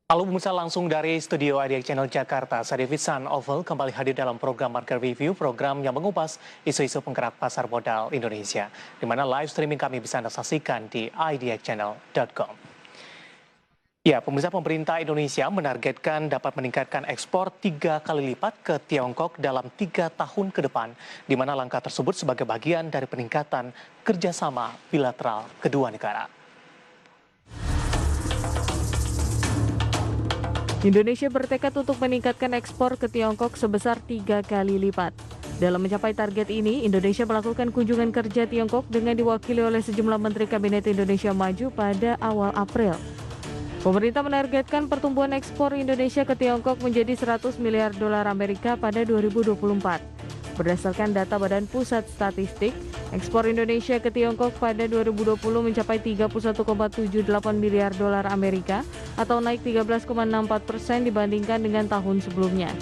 Halo pemirsa, langsung dari studio IDX Channel Jakarta, saya David San Oval kembali hadir dalam program Market Review, program yang mengupas isu-isu penggerak pasar modal Indonesia, di mana live streaming kami bisa Anda saksikan di idxchannel.com. Ya, pemirsa, pemerintah Indonesia menargetkan dapat meningkatkan ekspor 3 kali lipat ke Tiongkok dalam 3 tahun ke depan, di mana langkah tersebut sebagai bagian dari peningkatan kerjasama bilateral kedua negara. Indonesia bertekad untuk meningkatkan ekspor ke Tiongkok sebesar 3 kali lipat. Dalam mencapai target ini, Indonesia melakukan kunjungan kerja Tiongkok dengan diwakili oleh sejumlah Menteri Kabinet Indonesia Maju pada awal April. Pemerintah menargetkan pertumbuhan ekspor Indonesia ke Tiongkok menjadi 100 miliar dolar Amerika pada 2024. Berdasarkan data Badan Pusat Statistik, ekspor Indonesia ke Tiongkok pada 2020 mencapai 31,78 miliar dolar Amerika atau naik 13,64% dibandingkan dengan tahun sebelumnya.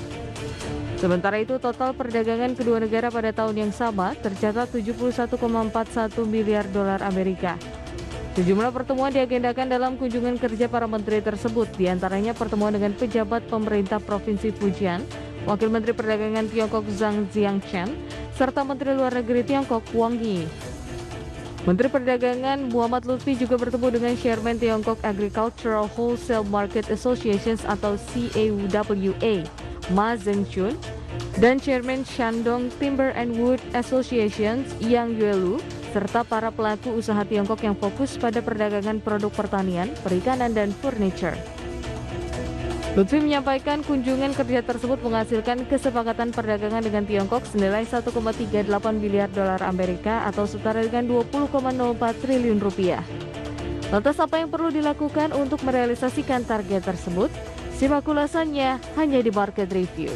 Sementara itu, total perdagangan kedua negara pada tahun yang sama tercatat 71,41 miliar dolar Amerika. Sejumlah pertemuan diagendakan dalam kunjungan kerja para menteri tersebut, diantaranya pertemuan dengan pejabat pemerintah Provinsi Fujian, Wakil Menteri Perdagangan Tiongkok Zhang Jiangchen, serta Menteri Luar Negeri Tiongkok Wang Yi. Menteri Perdagangan Muhammad Lutfi juga bertemu dengan Chairman Tiongkok Agricultural Wholesale Market Associations atau CAWA, Ma Zhengchun, dan Chairman Shandong Timber and Wood Associations Yang Yuelu, serta para pelaku usaha Tiongkok yang fokus pada perdagangan produk pertanian, perikanan, dan furniture. Lutfi menyampaikan kunjungan kerja tersebut menghasilkan kesepakatan perdagangan dengan Tiongkok senilai 1,38 miliar dolar Amerika atau setara dengan 20,04 triliun rupiah. Lantas apa yang perlu dilakukan untuk merealisasikan target tersebut? Simak ulasannya hanya di Market Review.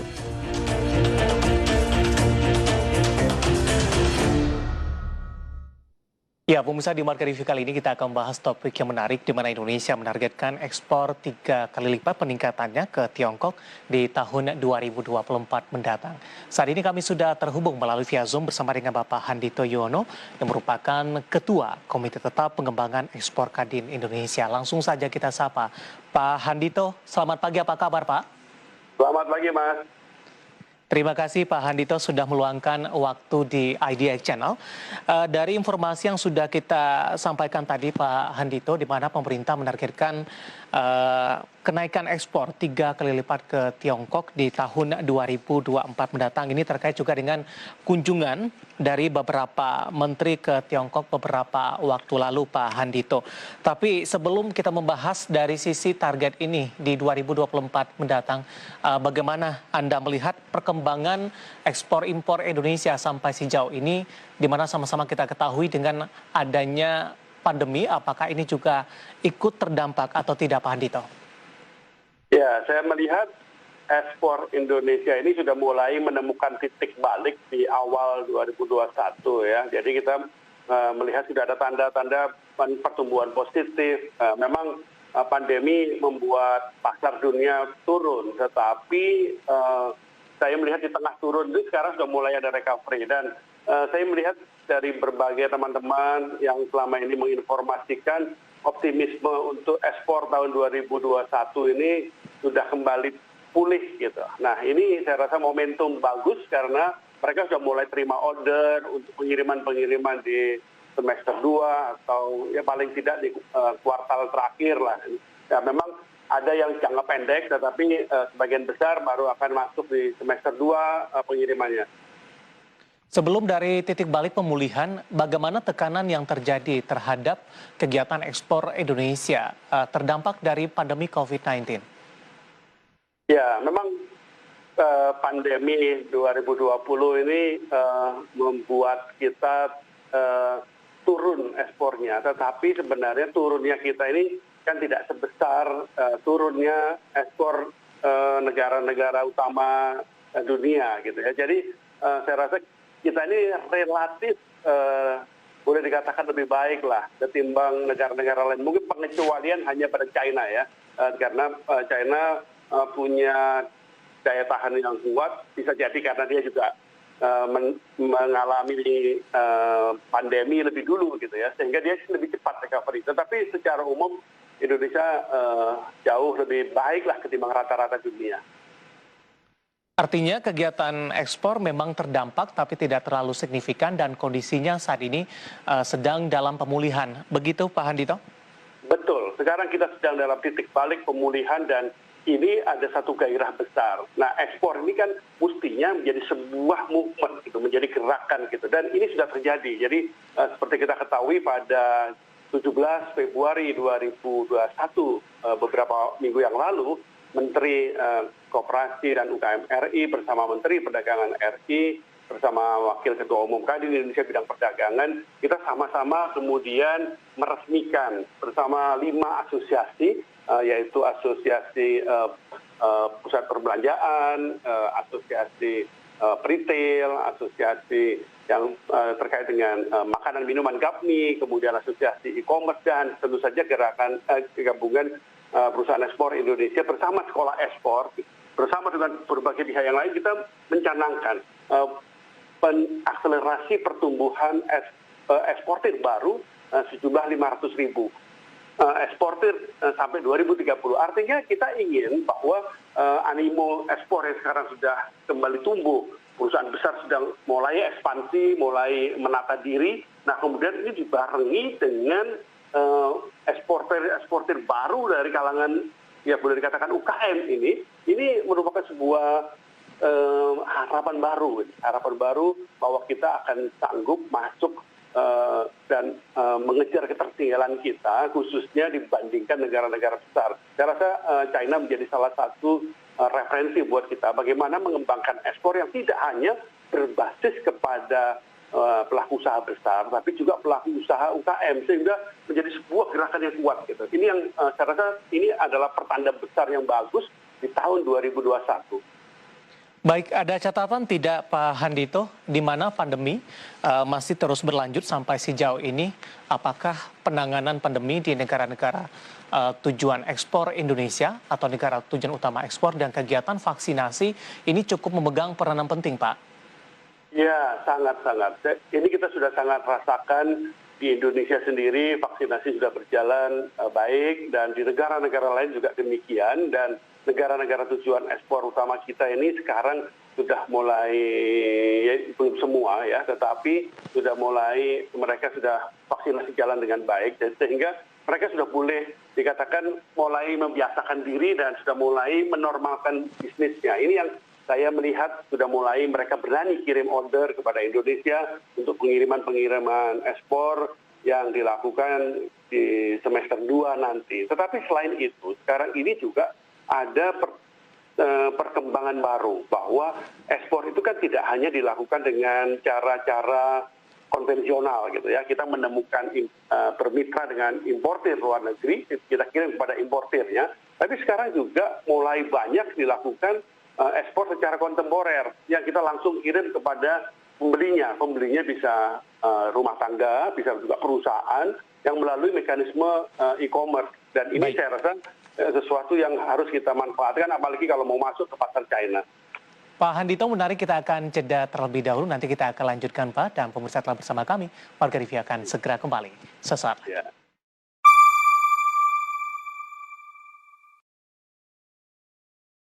Ya, pemirsa, di Market Review kali ini kita akan membahas topik yang menarik di mana Indonesia menargetkan ekspor 3 kali lipat peningkatannya ke Tiongkok di tahun 2024 mendatang. Saat ini kami sudah terhubung melalui via Zoom bersama dengan Bapak Handito Yono yang merupakan Ketua Komite Tetap Pengembangan Ekspor Kadin Indonesia. Langsung saja kita sapa. Pak Handito, selamat pagi, apa kabar Pak? Selamat pagi, Mas. Terima kasih Pak Handito sudah meluangkan waktu di IDX Channel. Dari informasi yang sudah kita sampaikan tadi Pak Handito, di mana pemerintah menargetkan kenaikan ekspor 3 kali lipat ke Tiongkok di tahun 2024 mendatang. Ini terkait juga dengan kunjungan dari beberapa menteri ke Tiongkok beberapa waktu lalu Pak Handito. Tapi sebelum kita membahas dari sisi target ini di 2024 mendatang, bagaimana Anda melihat perkembangan ekspor impor Indonesia sampai sejauh ini, di mana sama-sama kita ketahui dengan adanya pandemi, apakah ini juga ikut terdampak atau tidak Pak Handito? Ya, saya melihat ekspor Indonesia ini sudah mulai menemukan titik balik di awal 2021 ya. Jadi kita melihat sudah ada tanda-tanda pertumbuhan positif. Memang pandemi membuat pasar dunia turun, tetapi saya melihat di tengah turun itu sekarang sudah mulai ada recovery, dan saya melihat dari berbagai teman-teman yang selama ini menginformasikan optimisme untuk ekspor tahun 2021 ini sudah kembali pulih gitu. Nah, ini saya rasa momentum bagus karena mereka sudah mulai terima order untuk pengiriman-pengiriman di semester 2 atau ya paling tidak di kuartal terakhir lah. Ya, memang ada yang jangka pendek, tetapi sebagian besar baru akan masuk di semester 2 pengirimannya. Sebelum dari titik balik pemulihan, bagaimana tekanan yang terjadi terhadap kegiatan ekspor Indonesia terdampak dari pandemi COVID-19? Ya, memang pandemi 2020 ini membuat kita turun ekspornya, tetapi sebenarnya turunnya kita ini kan tidak sebesar turunnya ekspor negara-negara utama dunia gitu ya. Jadi saya rasa kita ini relatif boleh dikatakan lebih baik lah ketimbang negara-negara lain. Mungkin pengecualian hanya pada China ya, karena China punya daya tahan yang kuat, bisa jadi karena dia juga mengalami pandemi lebih dulu gitu ya, sehingga dia lebih cepat recovery. Tetapi secara umum Indonesia jauh lebih baik lah ketimbang rata-rata dunia. Artinya kegiatan ekspor memang terdampak tapi tidak terlalu signifikan dan kondisinya saat ini sedang dalam pemulihan. Begitu Pak Handito? Betul, sekarang kita sedang dalam titik balik pemulihan dan ini ada satu gairah besar. Nah, ekspor ini kan mestinya menjadi sebuah movement gitu, menjadi gerakan gitu. Dan ini sudah terjadi. Jadi seperti kita ketahui pada 17 Februari 2021 beberapa minggu yang lalu, Menteri Koperasi dan UKM RI bersama Menteri Perdagangan RI bersama Wakil Ketua Umum Kadin Indonesia bidang perdagangan, kita sama-sama kemudian meresmikan bersama 5 asosiasi, yaitu Asosiasi Pusat Perbelanjaan, Asosiasi Retail, Asosiasi yang terkait dengan makanan minuman GAPMI, kemudian Asosiasi E-commerce dan tentu saja gabungan perusahaan ekspor Indonesia bersama sekolah ekspor, bersama dengan berbagai pihak yang lain kita mencanangkan akselerasi pertumbuhan eksportir baru sejumlah 500.000 eksportir sampai 2030. Artinya kita ingin bahwa animo ekspor yang sekarang sudah kembali tumbuh, perusahaan besar sedang mulai ekspansi, mulai menata diri. Nah kemudian ini dibarengi dengan eksportir baru dari kalangan ya boleh dikatakan UKM ini merupakan sebuah harapan baru bahwa kita akan sanggup masuk dan mengejar ketertinggalan kita khususnya dibandingkan negara-negara besar. Saya rasa China menjadi salah satu referensi buat kita bagaimana mengembangkan ekspor yang tidak hanya berbasis kepada pelaku usaha besar, tapi juga pelaku usaha UKM sehingga menjadi sebuah gerakan yang kuat gitu. Ini yang saya rasa ini adalah pertanda besar yang bagus di tahun 2021. Baik, ada catatan tidak Pak Handito di mana pandemi masih terus berlanjut sampai sejauh ini? Apakah penanganan pandemi di negara-negara tujuan ekspor Indonesia atau negara tujuan utama ekspor dan kegiatan vaksinasi ini cukup memegang peranan penting, Pak? Ya, sangat-sangat. Ini kita sudah sangat rasakan di Indonesia sendiri, vaksinasi sudah berjalan baik, dan di negara-negara lain juga demikian, dan negara-negara tujuan ekspor utama kita ini sekarang sudah mulai, ya, belum semua ya, tetapi sudah mulai, mereka sudah vaksinasi jalan dengan baik, sehingga mereka sudah boleh dikatakan mulai membiasakan diri dan sudah mulai menormalkan bisnisnya. Ini yang saya melihat sudah mulai mereka berani kirim order kepada Indonesia untuk pengiriman ekspor yang dilakukan di semester 2 nanti. Tetapi selain itu, sekarang ini juga ada perkembangan baru bahwa ekspor itu kan tidak hanya dilakukan dengan cara-cara konvensional gitu ya. Kita menemukan bermitra dengan importir luar negeri, kita kirim kepada importirnya. Tapi sekarang juga mulai banyak dilakukan ekspor secara kontemporer yang kita langsung kirim kepada pembelinya. Pembelinya bisa rumah tangga, bisa juga perusahaan yang melalui mekanisme e-commerce. Dan ini saya rasa sesuatu yang harus kita manfaatkan, apalagi kalau mau masuk ke pasar China. Pak Handito, menarik, kita akan jeda terlebih dahulu. Nanti kita akan lanjutkan, Pak, dan pemirsa telah bersama kami. Warga Review akan segera kembali sesaat. Ya.